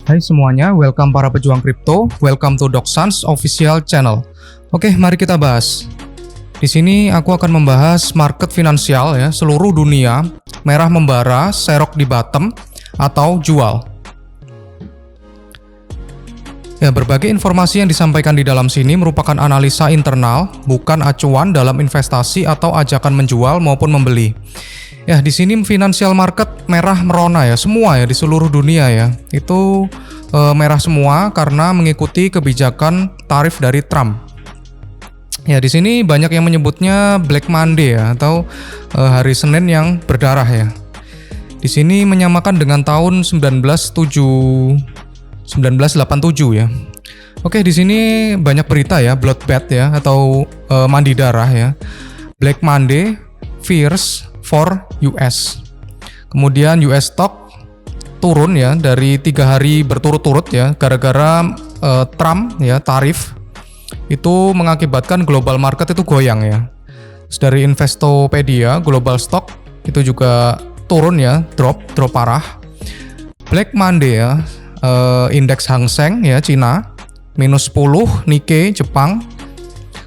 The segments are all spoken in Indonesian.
Hai semuanya, welcome para pejuang kripto, welcome to DocSans official channel. Oke, mari kita bahas. Di sini aku akan membahas market finansial ya, seluruh dunia, merah membara, serok di bottom atau jual. Ya, berbagai informasi yang disampaikan di dalam sini merupakan analisa internal, bukan acuan dalam investasi atau ajakan menjual maupun membeli. Ya, di sini financial market merah merona ya, semua ya di seluruh dunia ya. Itu merah semua karena mengikuti kebijakan tarif dari Trump. Ya, di sini banyak yang menyebutnya Black Monday ya, atau hari Senin yang berdarah ya. Di sini menyamakan dengan tahun 1987 ya. Oke, di sini banyak berita ya, bloodbath ya, atau mandi darah ya. Black Monday, fears for US. Kemudian US stock turun ya dari 3 hari berturut-turut ya, gara-gara Trump ya, tarif itu mengakibatkan global market itu goyang ya. Terus dari Investopedia, global stock itu juga turun ya, drop parah. Black Monday ya, indeks Hang Seng ya, Cina minus 10, Nikkei Jepang.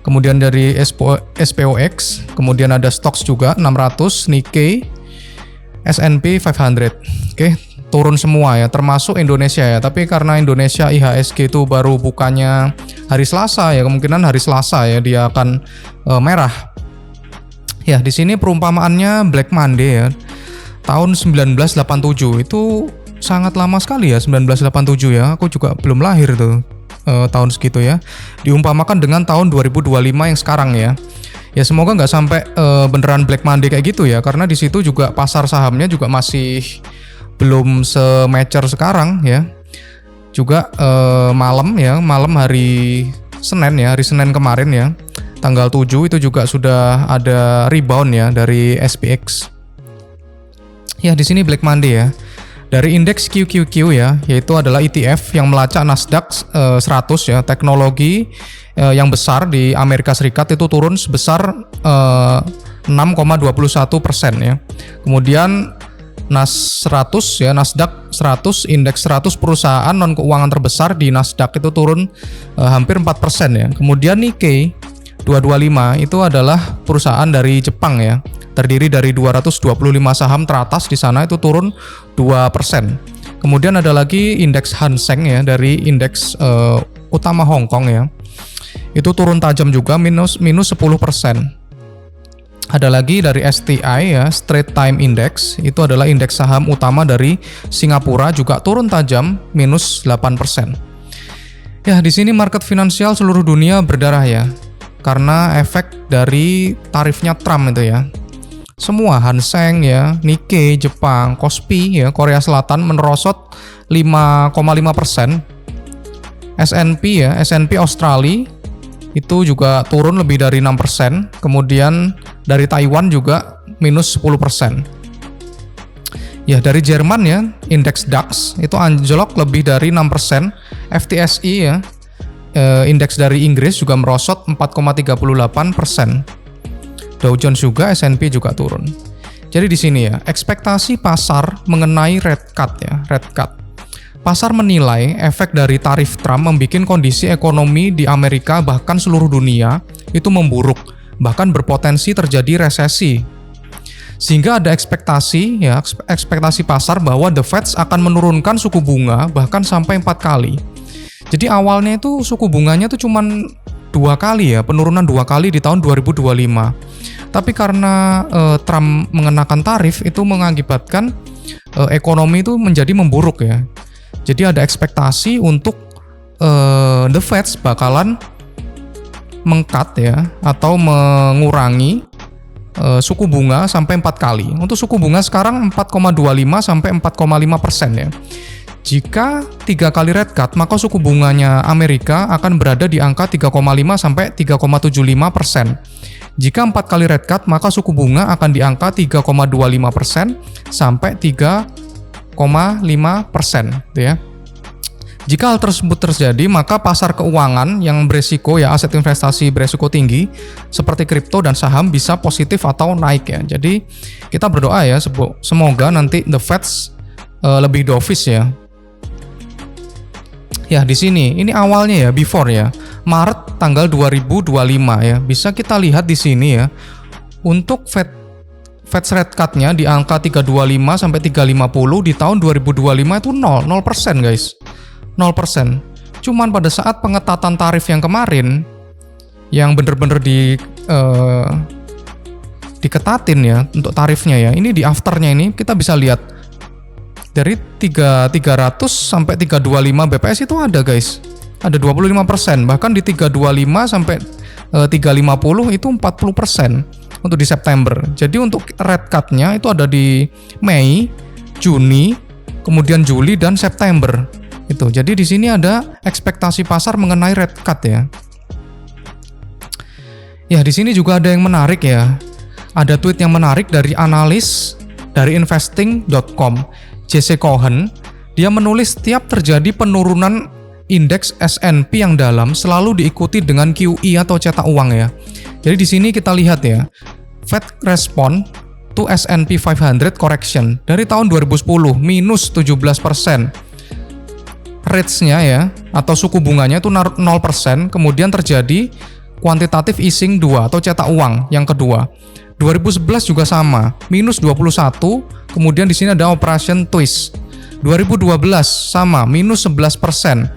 Kemudian dari SPOX, kemudian ada stocks juga 600, Nikkei, S&P 500. Oke, turun semua ya, termasuk Indonesia ya. Tapi karena Indonesia IHSG itu baru bukannya hari Selasa ya, kemungkinan hari Selasa ya dia akan merah. Ya, di sini perumpamaannya Black Monday ya. Tahun 1987 itu sangat lama sekali ya, 1987 ya. Aku juga belum lahir tuh. Tahun segitu ya, diumpamakan dengan tahun 2025 yang sekarang ya. Ya semoga nggak sampai beneran Black Monday kayak gitu ya, karena di situ juga pasar sahamnya juga masih belum se-mature sekarang ya. Juga malam hari Senin ya, hari Senin kemarin ya, tanggal 7 itu juga sudah ada rebound ya dari SPX. Ya di sini Black Monday ya. Dari indeks QQQ ya, yaitu adalah ETF yang melacak Nasdaq 100 ya, teknologi yang besar di Amerika Serikat itu turun sebesar 6,21% ya. Kemudian Nasdaq 100, indeks 100 perusahaan non keuangan terbesar di Nasdaq itu turun hampir 4% ya. Kemudian Nikkei 225 itu adalah perusahaan dari Jepang ya. Terdiri dari 225 saham teratas di sana, itu turun 2%. Kemudian ada lagi indeks Hang Seng ya, dari indeks utama Hong Kong ya. Itu turun tajam juga, minus 10%. Ada lagi dari STI ya, Straits Times Index, itu adalah indeks saham utama dari Singapura, juga turun tajam, minus 8%. Ya, di sini market finansial seluruh dunia berdarah ya, karena efek dari tarifnya Trump itu ya. Semua Hang Seng ya, Nikkei Jepang, Kospi ya, Korea Selatan merosot 5,5%. S&P ya, S&P Australia itu juga turun lebih dari 6%. Kemudian dari Taiwan juga minus 10%. Ya, dari Jerman ya, indeks DAX itu anjlok lebih dari 6%. FTSE ya, indeks dari Inggris juga merosot 4,38%. Dow Jones juga, S&P juga turun. Jadi di sini ya, ekspektasi pasar mengenai rate cut ya, rate cut. Pasar menilai efek dari tarif Trump membuat kondisi ekonomi di Amerika bahkan seluruh dunia itu memburuk, bahkan berpotensi terjadi resesi. Sehingga ada ekspektasi pasar bahwa The Fed akan menurunkan suku bunga bahkan sampai 4 kali. Jadi awalnya itu suku bunganya itu cuman 2 kali ya, penurunan 2 kali di tahun 2025. Tapi karena Trump mengenakan tarif itu mengakibatkan ekonomi itu menjadi memburuk ya. Jadi ada ekspektasi untuk The Fed bakalan meng-cut ya, atau mengurangi suku bunga sampai 4 kali. Untuk suku bunga sekarang 4,25 sampai 4,5% ya. Jika 3 kali rate cut, maka suku bunganya Amerika akan berada di angka 3,5 sampai 3,75%. Jika 4 kali rate cut, maka suku bunga akan di angka 3,25% sampai 3,5% gitu ya. Jika hal tersebut terjadi, maka pasar keuangan yang beresiko ya, aset investasi beresiko tinggi seperti kripto dan saham bisa positif atau naik ya. Jadi kita berdoa ya, semoga nanti The Fed lebih dovish ya. Ya, di sini ini awalnya ya, before ya. Maret tanggal 2025 ya. Bisa kita lihat di sini ya. Untuk Fed rate cut-nya di angka 325 sampai 350 di tahun 2025 itu 0% guys. 0%. Cuman pada saat pengetatan tarif yang kemarin yang bener-bener diketatin ya untuk tarifnya ya. Ini di afternya ini kita bisa lihat dari 300 sampai 325 BPS itu ada guys. Ada 25%, bahkan di 325 sampai 350 itu 40% untuk di September. Jadi untuk rate cut-nya itu ada di Mei, Juni, kemudian Juli dan September. Itu. Jadi di sini ada ekspektasi pasar mengenai rate cut ya. Ya, di sini juga ada yang menarik ya. Ada tweet yang menarik dari analis dari investing.com, Jesse Cohen. Dia menulis setiap terjadi penurunan indeks S&P yang dalam selalu diikuti dengan QE atau cetak uang ya. Jadi di sini kita lihat ya, Fed respond to S&P 500 correction dari tahun 2010 minus 17%. Rates-nya ya atau suku bunganya itu 0%, kemudian terjadi quantitative easing 2 atau cetak uang yang kedua. 2011 juga sama, minus 21, kemudian di sini ada operation twist. 2012 sama, minus 11%.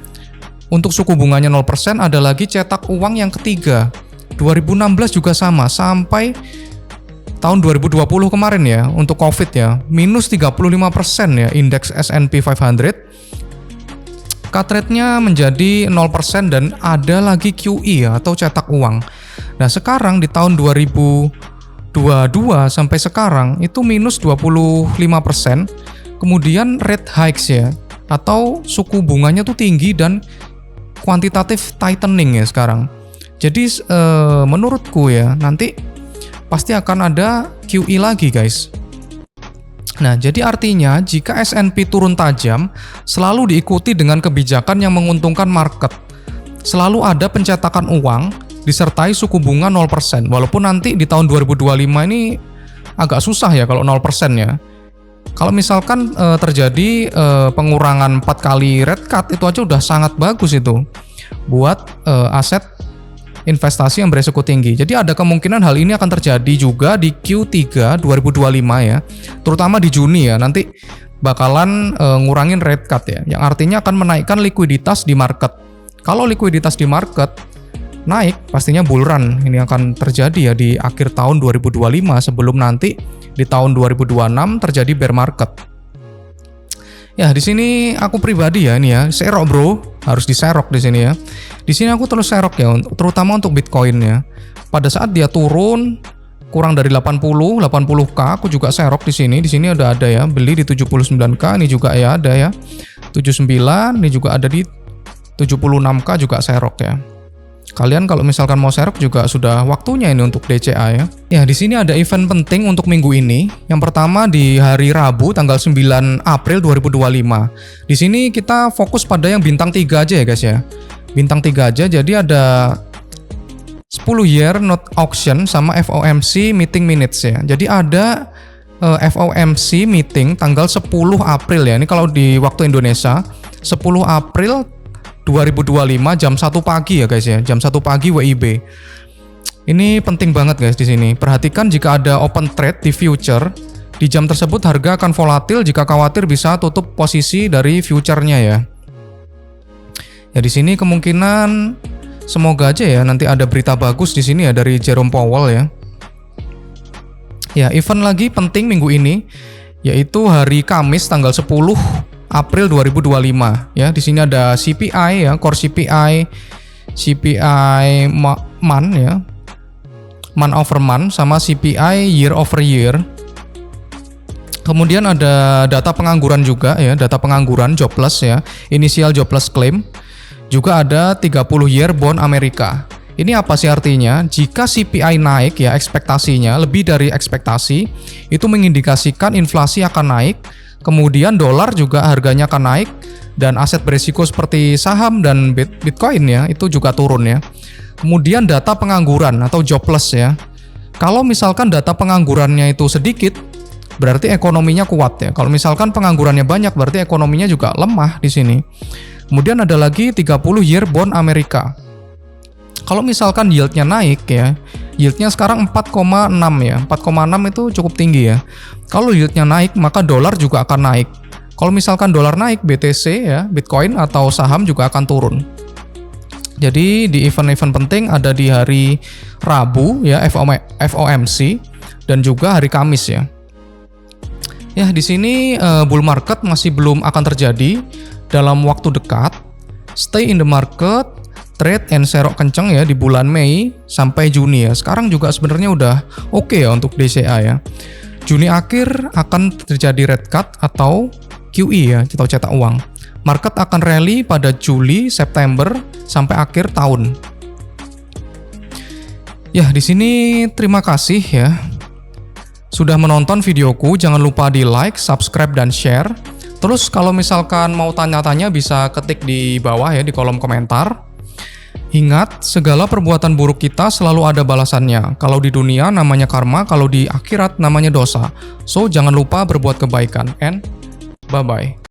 Untuk suku bunganya 0%, ada lagi cetak uang yang ketiga. 2016 juga sama, sampai tahun 2020 kemarin ya, untuk COVID ya, minus 35% ya, indeks S&P 500. Cut rate-nya menjadi 0% dan ada lagi QE ya, atau cetak uang. Nah sekarang di tahun 2022 sampai sekarang itu minus 25%, kemudian rate hikes ya, atau suku bunganya tuh tinggi dan quantitative tightening ya sekarang. Jadi menurutku ya nanti pasti akan ada QE lagi guys. Nah jadi artinya jika S&P turun tajam selalu diikuti dengan kebijakan yang menguntungkan market. Selalu ada pencetakan uang disertai suku bunga 0%. Walaupun nanti di tahun 2025 ini agak susah ya kalau 0% ya. Kalau misalkan terjadi pengurangan 4 kali rate cut itu aja udah sangat bagus itu buat aset investasi yang beresiko tinggi. Jadi ada kemungkinan hal ini akan terjadi juga di Q3 2025 ya. Terutama di Juni ya. Nanti bakalan ngurangin rate cut ya. Yang artinya akan menaikkan likuiditas di market. Kalau likuiditas di market naik, pastinya bull run ini akan terjadi ya di akhir tahun 2025 sebelum nanti di tahun 2026 terjadi bear market. Ya, di sini aku pribadi ya ini ya, serok bro, harus diserok di sini ya. Di sini aku terus serok ya, terutama untuk Bitcoin ya. Pada saat dia turun kurang dari 80k, aku juga serok di sini. Di sini ada ya, beli di 79k, ini juga ya ada ya. 79, ini juga ada di 76k juga serok ya. Kalian kalau misalkan mau serok juga sudah waktunya ini untuk DCA ya. Ya, di sini ada event penting untuk minggu ini. Yang pertama di hari Rabu tanggal 9 April 2025. Di sini kita fokus pada yang bintang 3 aja ya guys ya. Bintang 3 aja, jadi ada 10 year note auction sama FOMC meeting minutes ya. Jadi ada FOMC meeting tanggal 10 April ya. Ini kalau di waktu Indonesia 10 April 2025 jam 1 pagi ya guys ya, jam 1 pagi WIB. Ini penting banget guys di sini. Perhatikan jika ada open trade di future, di jam tersebut harga akan volatil jika khawatir bisa tutup posisi dari future-nya ya. Ya di sini kemungkinan semoga aja ya nanti ada berita bagus di sini ya dari Jerome Powell ya. Ya, event lagi penting minggu ini yaitu hari Kamis tanggal 10 April 2025 ya. Di sini ada CPI ya, core CPI, month ya, month over month sama CPI year over year. Kemudian ada data pengangguran juga ya, data pengangguran jobless ya, initial jobless claim. Juga ada 30 year bond Amerika. Ini apa sih artinya? Jika CPI naik ya, ekspektasinya lebih dari ekspektasi, itu mengindikasikan inflasi akan naik. Kemudian dolar juga harganya akan naik dan aset berisiko seperti saham dan Bitcoin ya itu juga turun ya. Kemudian data pengangguran atau jobless ya. Kalau misalkan data penganggurannya itu sedikit, berarti ekonominya kuat ya. Kalau misalkan penganggurannya banyak, berarti ekonominya juga lemah di sini. Kemudian ada lagi 30 year bond Amerika. Kalau misalkan yieldnya naik ya, yieldnya sekarang 4,6 ya. 4,6 itu cukup tinggi ya. Kalau yieldnya naik, maka dolar juga akan naik. Kalau misalkan dolar naik, BTC ya, Bitcoin atau saham juga akan turun. Jadi di event-event penting ada di hari Rabu ya, FOMC, dan juga hari Kamis ya. Ya, di sini bull market masih belum akan terjadi dalam waktu dekat. Stay in the market, trade and serok kenceng ya di bulan Mei sampai Juni ya. Sekarang juga sebenarnya udah oke ya untuk DCA ya. Juni akhir akan terjadi red cut atau QE ya, atau cetak uang. Market akan rally pada Juli, September sampai akhir tahun. Ya, di sini terima kasih ya sudah menonton videoku. Jangan lupa di like, subscribe, dan share. Terus kalau misalkan mau tanya-tanya bisa ketik di bawah ya di kolom komentar. Ingat, segala perbuatan buruk kita selalu ada balasannya. Kalau di dunia namanya karma, kalau di akhirat namanya dosa. So, jangan lupa berbuat kebaikan. And bye-bye.